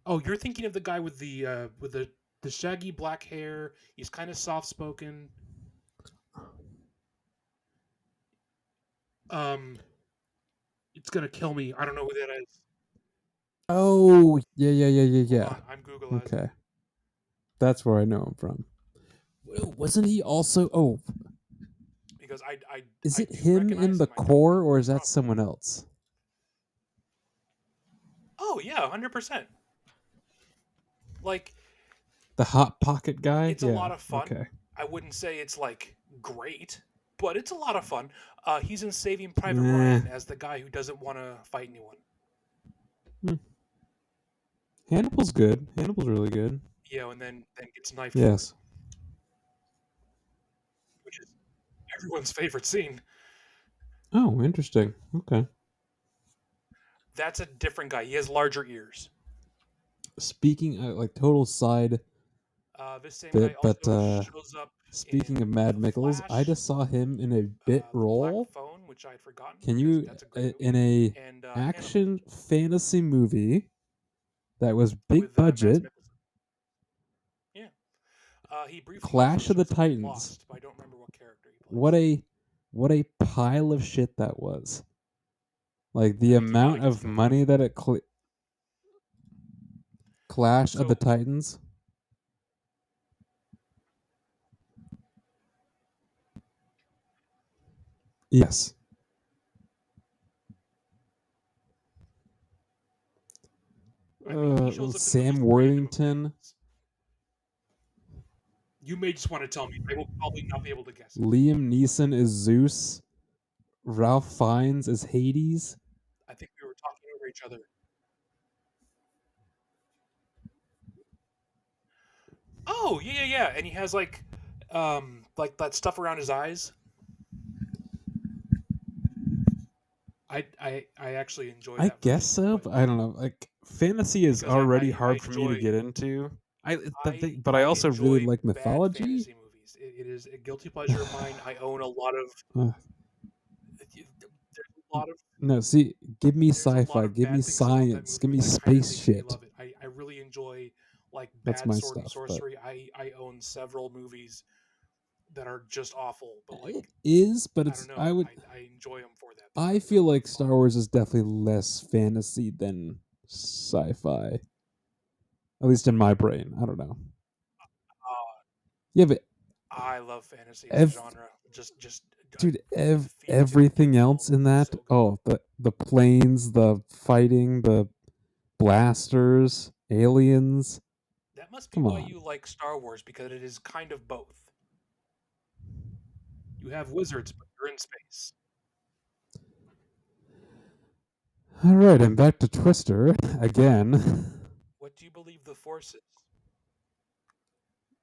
Oh, you're thinking of the guy with the shaggy black hair. He's kind of soft spoken. Um, it's gonna kill me. I don't know who that is. Oh, yeah, yeah, yeah, yeah, Hold yeah. on, I'm Googleizing. Okay, that's where I know him from. Wasn't he also? Oh, Because is I it do him in recognize the him. I don't know core, who or he's is that from. someone else? Oh yeah, 100%. Like The hot pocket guy? it's a Yeah. lot of fun. Okay. I wouldn't say it's like great, but it's a lot of fun. He's in Saving Private Eh. Ryan as the guy who doesn't want to fight anyone. Hannibal's good. Hannibal's really good. And then gets knifed for it, Yes. which is everyone's favorite scene. Oh, interesting. Okay. That's a different guy. He has larger ears. Speaking like total side This same guy bit, but also shows up speaking of in Mad The Mickles, I Flash, just saw him in a bit The Black role. Phone, which I had forgotten Can because you that's a great movie, in a and Hannibal action fantasy movie that was big with Mads budget, Mikkelsen. Yeah, he briefly also Clash of the shows up in Titans? Lost, but I don't remember what character he plays. What a pile of shit that was. Like the I think he probably amount gets of thrown money out. that it Clash of the So Titans. Yes. he shows up in movies Sam random Worthington, things. You may just want to tell me. I will probably not be able to guess it. Liam Neeson is Zeus, Ralph Fiennes is Hades. I think we were talking over each other. Oh, yeah. And he has like that stuff around his eyes. I actually enjoy that. I guess movie so, quite but I don't know. Like fantasy is Because I- already I hard for me to enjoy- get into. I- But I also really enjoy like bad mythology. fantasy movies. It is a guilty pleasure of mine. I own a lot of. Ugh. There's a lot of. No, see, give me There's a lot sci-fi, of give bad me things about that science, movie, give me but I kinda space think you shit. love it. I really enjoy like That's bad my sword and stuff, but- sorcery. I own several movies that are just awful, but like It is, but I it's don't know. I would I enjoy them for that. I because feel they're like fun. Star Wars is definitely less fantasy than sci-fi. At least in my brain. I don't know. Yeah, but I love fantasy as a genre. Just dude, feeds into everything the else film. in that. So good. The planes, the fighting, the blasters, aliens. That must be Come why on. you like Star Wars, because it is kind of both. You have wizards, but you're in space. All right, I'm back to Twister again. What do you believe the Force is?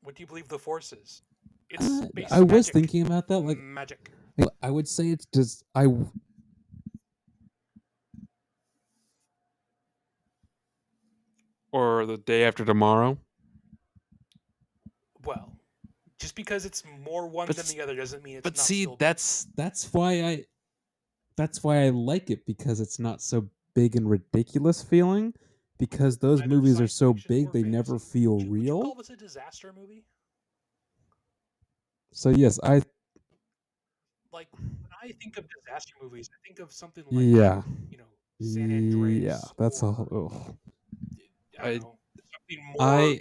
What do you believe the Force is? It's space I was magic. thinking about that. Like, Magic. I would say it's just or the day after tomorrow. Well, just because it's more one But than the other doesn't mean it's But not see, still that's why I like it, because it's not so big and ridiculous feeling. Because those either movies are science so fiction big, or they never fantasy. feel Would you real. call this a disaster movie? So yes, I Like when I think of disaster movies, I think of something like yeah San Andreas. yeah that's a or, ugh. I don't know, something more.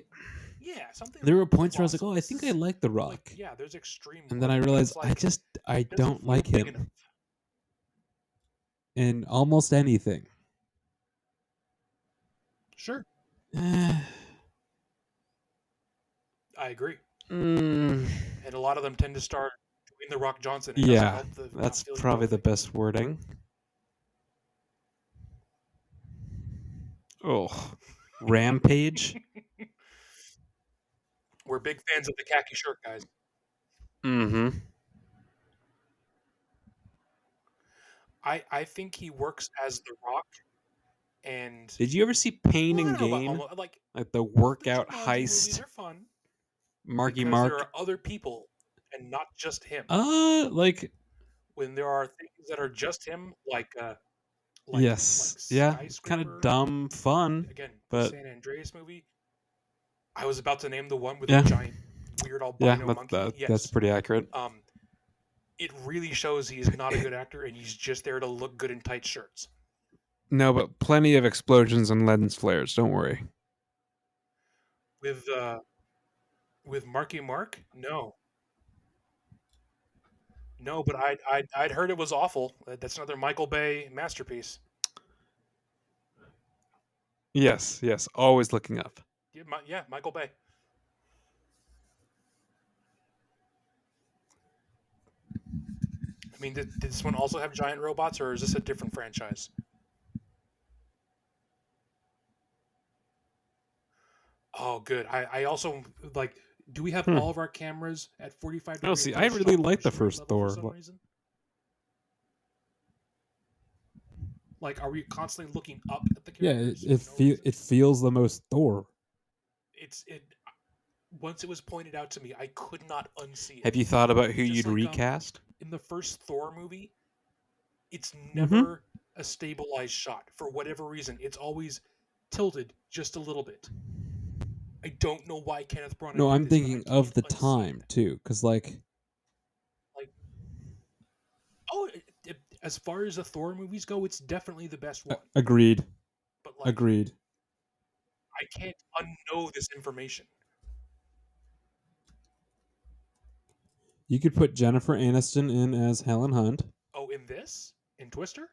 Something. There were more points where I was like, colossal. oh, I This think I is, like The Rock, like, yeah, there's extreme. and then work, I but realized it's like, I doesn't don't feel like big him enough. in almost anything. Sure, Mm, I agree. And a lot of them tend to start Dwayne The Rock Johnson. It doesn't yeah, help the not that's feeling probably the both things. best wording. Oh, Rampage. We're big fans of the khaki shirt, guys. Mm-hmm. I think he works as The Rock, and Did you ever see Pain well, I and don't know about Gain? almost, like Like the the workout Jumanji movies heist, are fun Marky because there Mark. are other people and not just him. Like When there are things that are just him, like yes, yeah, kind Skyscraper, of dumb fun, again, the but San Andreas movie. I was about to name the one with yeah, the giant weird yeah, albino monkey. that's Yes. pretty accurate. It really shows he is not a good actor and he's just there to look good in tight shirts. No, but plenty of explosions and lens flares. Don't worry. With Marky Mark, no, but I'd heard it was awful. That's another Michael Bay masterpiece. Yes, always looking up. Yeah, Michael Bay. I mean, did this one also have giant robots, or is this a different franchise? Oh, good. I also like. Do we have all of our cameras at 45 No, degrees? see, I really like the first Thor. For some reason? Like, are we constantly looking up at the Yeah, characters? it feels the most Thor. Once it was pointed out to me, I could not unsee it. Have you thought about who Just you'd like, recast? In the first Thor movie, it's never a stabilized shot for whatever reason. It's always tilted just a little bit. I don't know why Kenneth Branagh. No, did I'm this, but I thinking of can't the unsee time it. too, because As far as the Thor movies go, it's definitely the best one. agreed. But like, Agreed. I can't unknow this information. You could put Jennifer Aniston in as Helen Hunt. Oh, in Twister?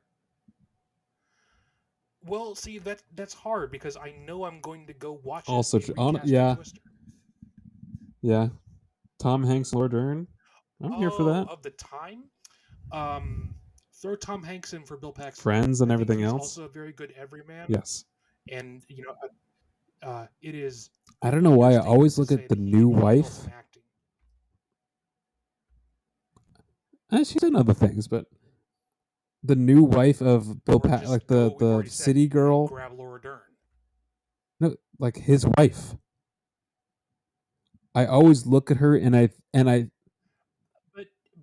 Well, see that's hard because I know I'm going to go watch it. Also, Recasting yeah, Twister. yeah. Tom Hanks, Laura Dern. I'm here for Oh, that. of the time, um, throw Tom Hanks in for Bill Paxton. Friends and I think everything he's else. also a very good everyman, Yes. and it is I an don't know why I understatement always to look say at the that new he nails wife. some acting. She's done other things, but the new wife of Bill Or Paxton, just like go. the We've the already said city go girl. grab Laura Dern. No, like his wife. I always look at her and I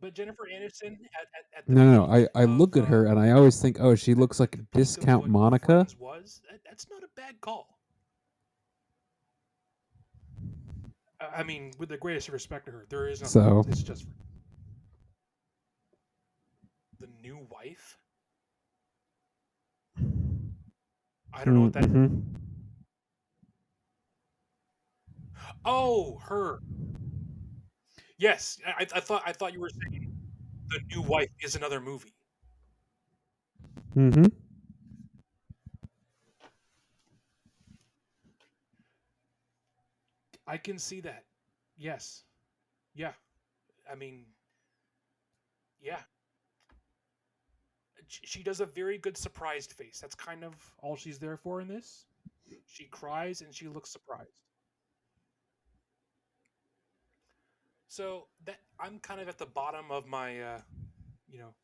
But Jennifer Aniston at the no, peak I of look at her and I always think, oh, she looks like the peak of discount what Monica. Friends was. That's not a bad call. I mean, with the greatest respect to her, there is nothing So else. It's just the new wife. I don't know what that. mhm. Oh, her. Yes, I thought you were saying the new wife is another movie. Mhm. I can see that. Yes. Yeah. I mean, yeah. She does a very good surprised face. That's kind of all she's there for in this. She cries and she looks surprised. So that I'm kind of at the bottom of my you know,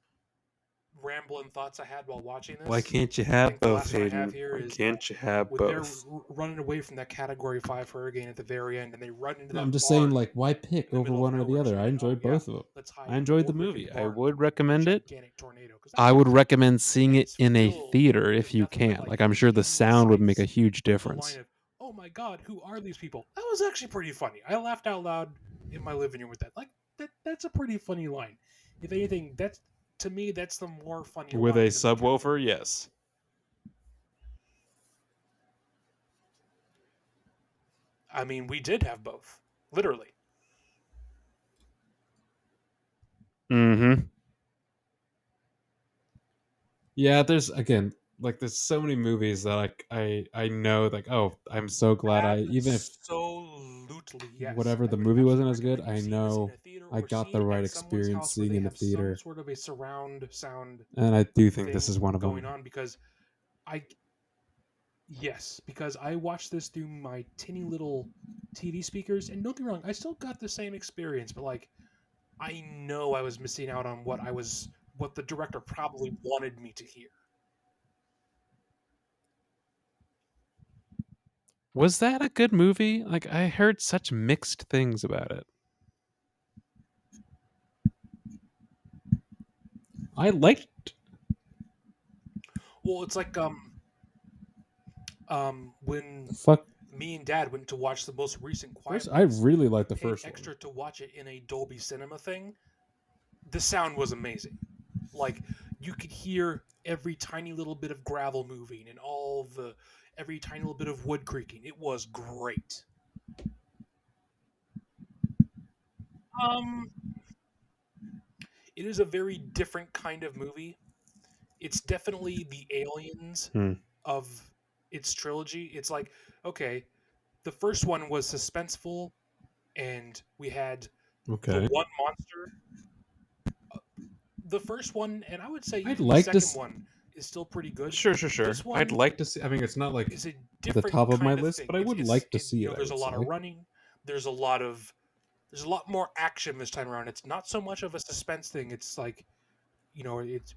rambling thoughts I had while watching Why this. can't you I have think the both, last one I have Hayden? here Why is can't you have when they're both? running away from that Category 5 hurricane at the very end and they run into No, that I'm just saying, barn like, why pick in the over middle of one or the nowhere. So other? you're I like, oh enjoyed yeah, both of them. let's hide I in enjoyed the Fort Rickard movie. I barn would from a recommend it. gigantic tornado. I would recommend And seeing it it's in a filled theater if with you nothing but can. like Like, I'm sure the hidden sound would make a sights. huge The difference. line of, oh my god, who are these people? That was actually pretty funny. I laughed out loud in my living room with that. Like that's a pretty funny line. If anything, that's to me that's the more funny With line a in the entire subwoofer, movie. yes. I mean, we did have both, literally. Mm-hmm. Yeah, there's again, like, there's so many movies that like I know, like, oh, I'm so glad I, even if Absolutely, yes. whatever I the would movie wasn't absolutely as good, recommend you I see this in know a theater I or got see the it right at someone's experience house where seeing they in the have some theater, sort of a surround sound and I do think this thing is one of going them. on because I yes, because I watched this through my tinny little TV speakers, and don't get me wrong, I still got the same experience, but like I know I was missing out on what the director probably wanted me to hear. Was that a good movie? Like, I heard such mixed things about it. I liked. Well, it's like when Fuck. me and Dad went to watch the most recent Quiet First, I Place, really liked the paid first one. extra to watch it in a Dolby Cinema thing. The sound was amazing. Like you could hear every tiny little bit of gravel moving and every tiny little bit of wood creaking. It was great. Um, it is a very different kind of movie. It's definitely the Aliens Hmm. of its trilogy. It's like, okay, the first one was suspenseful, and we had the Okay. one monster. The first one, and I would say I'd even the like to. second one is still pretty good. Sure. This I'd one like to see. I mean, it's not like is a the different top of my kind of list, thing. but I would like to see it. I There's a would lot of say. running. There's a lot more action this time around. It's not so much of a suspense thing. It's like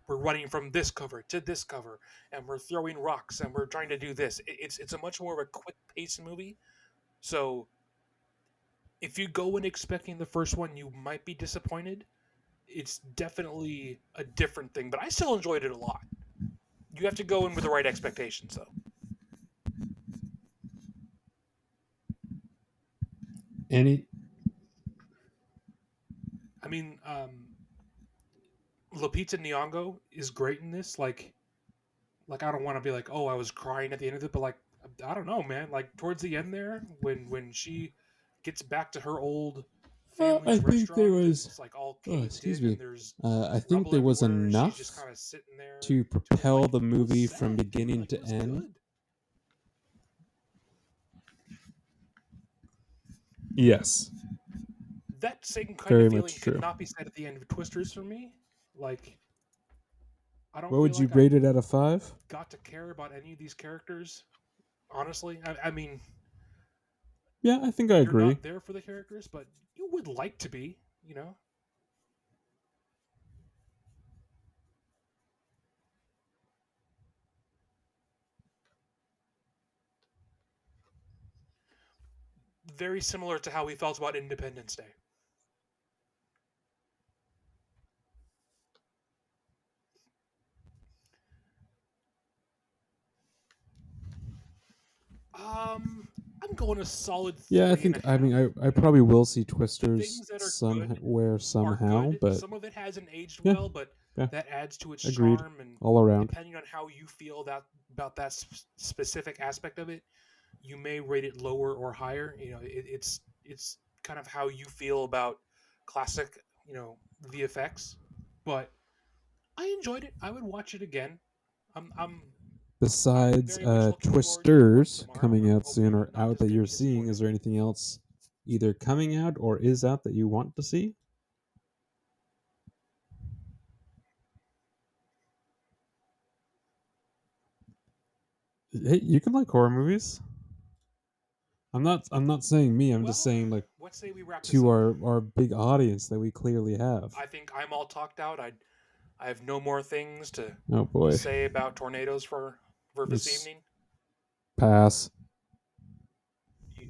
we're running from this cover to this cover, and we're throwing rocks, and we're trying to do this. It's a much more of a quick paced movie. So if you go in expecting the first one, you might be disappointed. It's definitely a different thing, but I still enjoyed it a lot. You have to go in with the right expectations, though. Any. I mean, Lupita Nyong'o is great in this. Like I don't want to be like, oh, I was crying at the end of it, but like, I don't know, man. Like towards the end there, when she gets back to her old family's I think there restaurant, and was. it's like all Oh, caved excuse in, me. and there's I think rubble there was everywhere. She's enough just kind of sitting there to doing propel like the it was movie sad. from beginning Like to it was end. good. Yes, That same kind very of feeling much could true. not be said at the end of Twisters for me. Like, I don't What feel would you like I rate it out of 5? got to care about any of these characters. Honestly, I mean, Yeah, I think I you're agree. not there for the characters, but you would like to be, you know? Very similar to how we felt about Independence Day. I'm going a solid Yeah, I three and think. a I half. mean, I probably will see The Twisters things that are somewhere are somehow, good. but Some of it hasn't aged yeah, well, but yeah, that adds to its agreed. charm. And All around. depending on how you feel about that specific aspect of it, you may rate it lower or higher. You know, it's kind of how you feel about classic, VFX. But I enjoyed it. I would watch it again. I'm Besides very much looking forward to what's Twisters tomorrow. coming I'm out soon hoping or I'm not out just that gonna you're be seeing, is disappointed. there anything else either coming out or is out that you want to see? Hey, you can like horror movies. I'm not saying me. I'm just Well, saying like what say we wrap this to up? our big audience that we clearly have. I think I'm all talked out. I have no more things to Oh boy. say about tornadoes for this Let's evening. pass. You-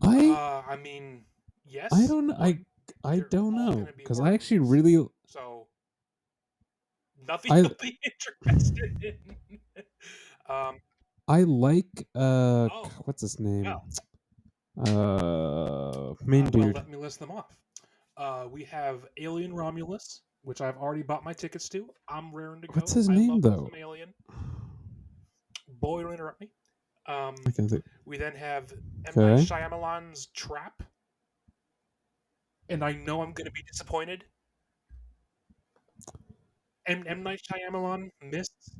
I mean, yes. I don't know. but I they're don't all know gonna be because horror I actually movies, really so nothing I you'll be interested in. um, I like oh, what's his name? well, Main well, dude. let me list them off. We have Alien Romulus, which I've already bought my tickets to. I'm raring to go. What's his I name love though? some Alien. Boy, don't interrupt me. I can't think. We then have M. Okay. Night Shyamalan's Trap, and I know I'm going to be disappointed. M. Night Shyamalan missed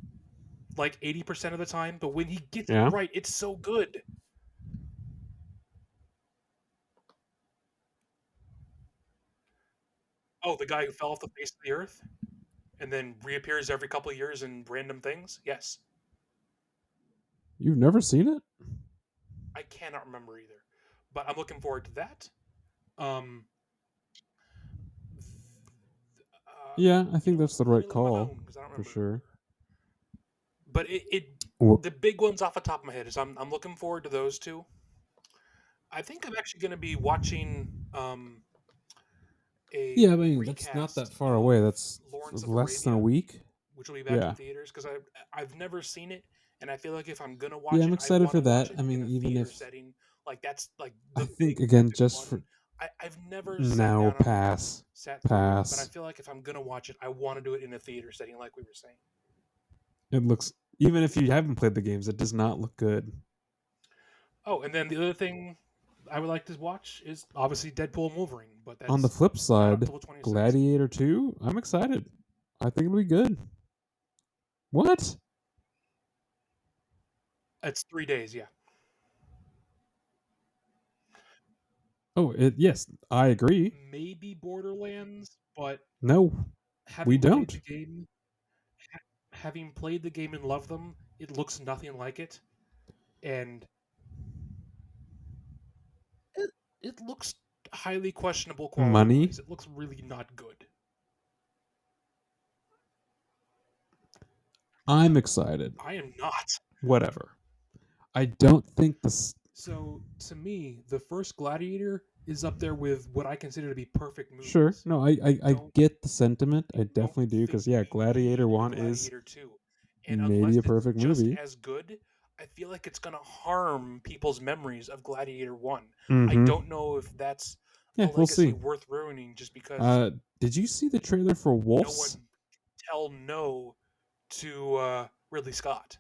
like 80% of the time, but when he gets Yeah. it right, it's so good. Oh, the guy who fell off the face of the earth and then reappears every couple of years in random things? Yes. You've never seen it? I cannot remember either, but I'm looking forward to that. Um, Yeah, I think that's the right let me look at my call own, 'cause I don't for remember. sure. But Wha- the big ones off the top of my head is I'm looking forward to those two. I think I'm actually going to be watching a Yeah, I mean that's not that recast far away. of That's Lawrence of less than a Arabia, week. which will be back Yeah. in theaters because I've never seen it, and I feel like if I'm gonna Yeah, watch I'm it, I excited want for to watch that. it I in mean, a even theater if setting. Like that's like I the think big again epic just one. for I've never sat no down and pass. sat through it, but I Pass. feel like if I'm gonna watch it, I want to do it in a theater setting, like we were saying. It looks, even if you haven't played the games, it does not look good. Oh, and then the other thing I would like to watch is obviously Deadpool and Wolverine, but that's On the flip not side, until the 26th. Gladiator 2, I'm excited. I think it'll be good. What? It's 3 days, yeah. Oh, yes, I agree. Maybe Borderlands, but No, we having played don't. the game, having played the game and loved them, it looks nothing like it, and it looks highly questionable quality. Money? It looks really not good. I'm excited. I am not. Whatever. I don't think this. So to me, the first Gladiator is up there with what I consider to be perfect movies. Sure. No, I Don't- get the sentiment. I don't definitely do think because yeah, we Gladiator need a 1 is Gladiator 2. And maybe unless a it's perfect just movie. as good, I feel like it's going to harm people's memories of Gladiator 1. I Mhm. don't know if that's Yeah, a we'll legacy see. worth ruining just because Did you see the trailer for no Wolves? one tell no to Ridley Scott.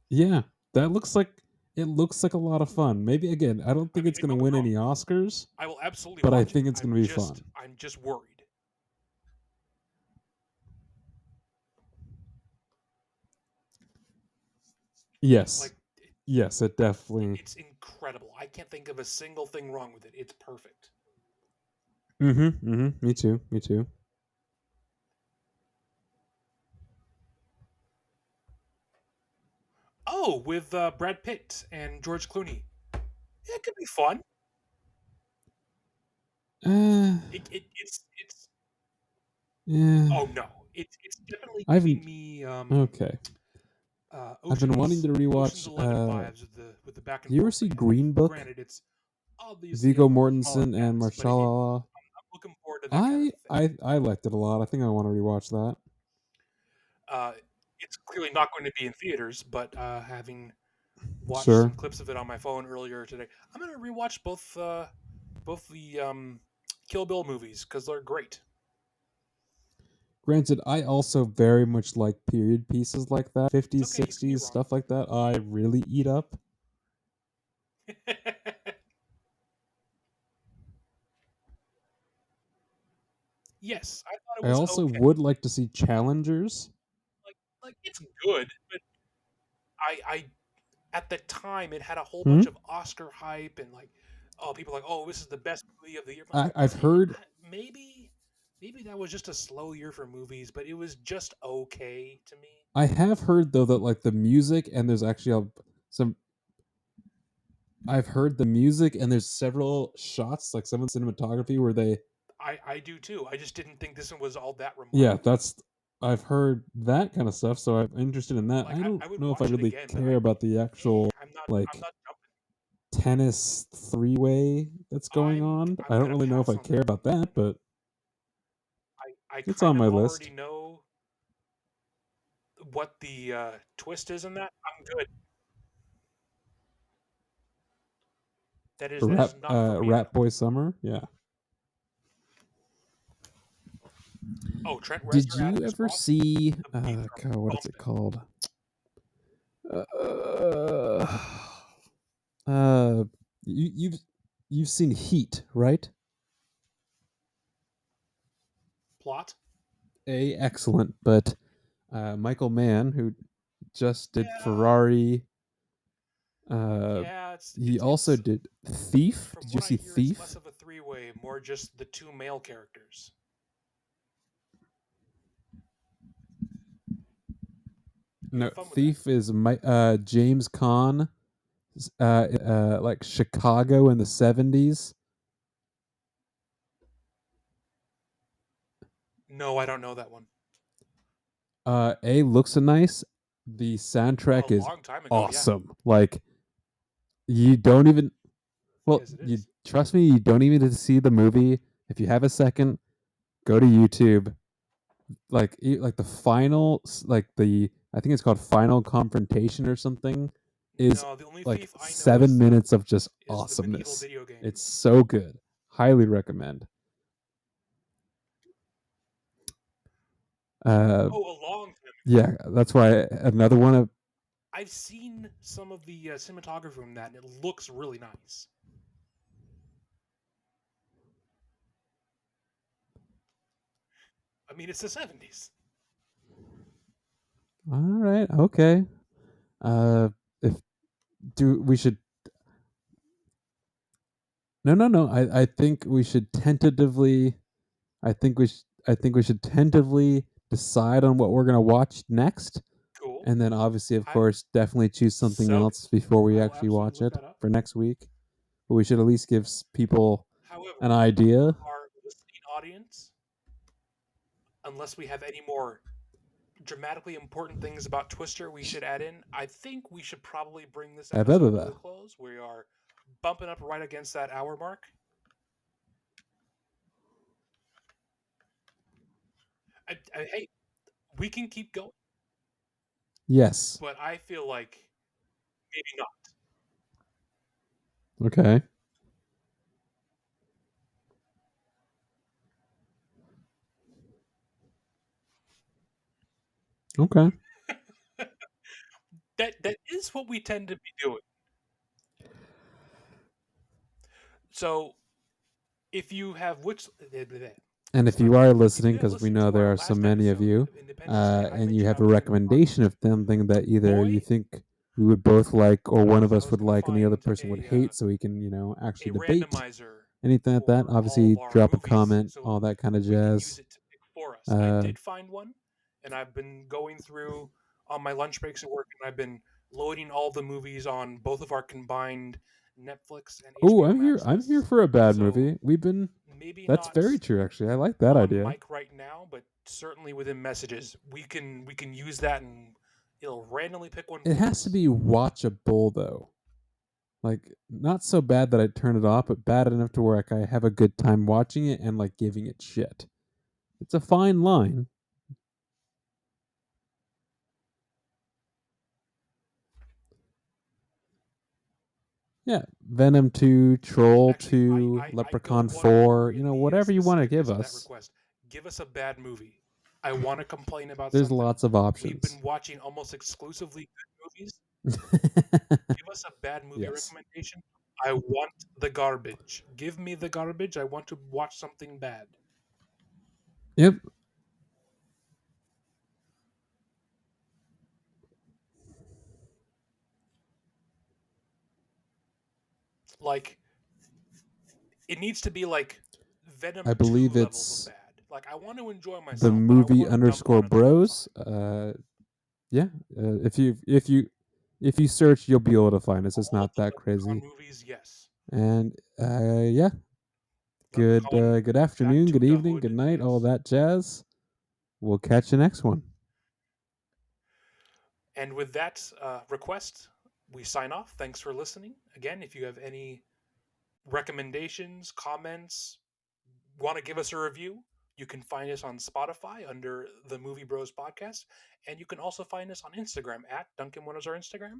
Yeah, that looks like it looks like a lot of fun. Maybe again, I don't I think mean, it's don't going get to me win wrong. any Oscars, I will absolutely but I watch it. think it's going to be fun. I'm just worried. Yes. Like Yes, it definitely. it's incredible. I can't think of a single thing wrong with it. It's perfect. Me too. Me too. Oh, with Brad Pitt and George Clooney. Yeah, it could be fun. Uh, It's yeah. oh no, it's definitely I giving haven't. me Okay. I've been wanting to Ocean's rewatch. 11 vibes with the back Do and you ever forth see again. Green Book? Granted, it's obviously a Viggo smaller Mortensen and cast, but Marshala. I'm looking forward to that kind of a thing. I liked it a lot. I think I want to rewatch that. Uh, it's clearly not going to be in theaters, but having watched some Sure. clips of it on my phone earlier today, I'm going to rewatch both the Kill Bill movies because they're great. Granted, I also very much like period pieces like that, It's 50s, okay, you can be 60s, wrong. stuff like that. I really eat up. Yes, I thought it I was also okay. would like to see Challengers. Like it's good, but I at the time it had a whole Hmm? bunch of Oscar hype and like oh people are like oh this is the best movie of the year. I'm like, I've heard. maybe that was just a slow year for movies, but it was just okay to me. I have heard though that like the music and there's actually some. I've heard the music and there's several shots, like some of the cinematography where they. I do too. I just didn't think this one was all that Yeah, remarkable. that's. I've heard that kind of stuff, so I'm interested in that. Like I don't I would know if I watch it really again, but care about the actual I'm like not jumping. tennis three-way that's going on. I I'm don't gonna really know if pass I on care that about that, one. but I it's kind on my of already list. know what the twist is in that. I'm good. That is not for me Rat though. Boy Summer. Yeah. Oh, Trent Did Reznor, you Adam ever Scott. see? The beats are God, what is it bumping. called? Uh, uh, you've seen Heat, right? Plot. Excellent. But Michael Mann, who just did Yeah, Ferrari, uh, yeah. he also It's did Thief. from Did you what I see hear, it's less Thief? of a three-way, more just the two male characters. You No, have fun with that. Thief is James Caan, like Chicago in the 70s. No, I don't know that one. Looks nice. The A soundtrack is long time ago, yeah. awesome. Like you don't even well, Yes, it you is. trust me, you don't even need to see the movie. If you have a second, go to YouTube. Like the final like the I think it's called Final Confrontation or something is No, the only like thief I know 7 minutes of just is the medieval awesomeness. video game. It's so good. Highly recommend. Uh Oh, a long time. yeah, that's why another one of I've seen some of the cinematography from that, and it looks really nice. I mean, it's the '70s. all right, okay. If do we should no. I think we should tentatively. I think we should tentatively decide on what we're gonna watch next, Cool. and then obviously, of I course, definitely choose something so else before we I will actually absolutely watch look it that up. for next week. But we should at least give people However, an idea. our listening audience, unless we have any more dramatically important things about Twister we should add in, I think we should probably bring this Blah, blah, episode to blah. a close. We are bumping up right against that hour mark. Hey, we can keep going, Yes. but I feel like maybe not. Okay. Okay. that is what we tend to be doing. So if you have And if you are listening, because we know there are so many of you, and you have a recommendation of something that either you think we would both like or one of us would like and the other person would hate, so we can, actually debate anything like that, obviously drop a comment, all that kind of we can use jazz. it to pick for us. I did find one, and I've been going through on my lunch breaks at work, and I've been loading all the movies on both of our combined Netflix and Oh, HBO I'm here. Max I'm here lists. for a bad So movie. maybe That's not very true, actually. I like that on idea. mic right now, but certainly within messages, we can use that, and it'll randomly pick one. It for has to us. be watchable though. Like not so bad that I turn it off, but bad enough to where I have a good time watching it and like giving it shit. It's a fine line. Yeah, Venom 2, Troll Actually, 2, I go Leprechaun one 4, more in the whatever you want to give specificness of that us. request. Give us a bad movie. I want to complain about There's something. lots of We've options. been watching almost exclusively good movies. Give us a bad movie Yes. recommendation. I want the garbage. Give me the garbage. I want to watch something bad. Yep. Like it needs to be like Venom I 2 believe levels of it's bad. Like I want to enjoy myself, the but I movie want to dump underscore on it the whole bros. time. Yeah. If you search, you'll be able to find us. It's All of not the that Leprechaun crazy. movies, yes. And yeah, Leprechaun good Back afternoon, to good the evening, good Hood, night, all yes. that jazz. We'll catch you next one. And with that request, we sign off. Thanks for listening. Again, if you have any recommendations, comments, want to give us a review, you can find us on Spotify under the Movie Bros Podcast. And you can also find us on Instagram at Duncan. What is our Instagram?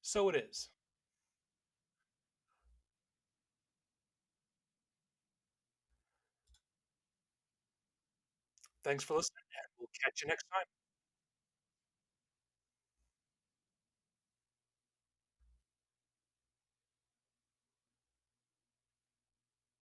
So it is. Thanks for listening, and we'll catch you next time.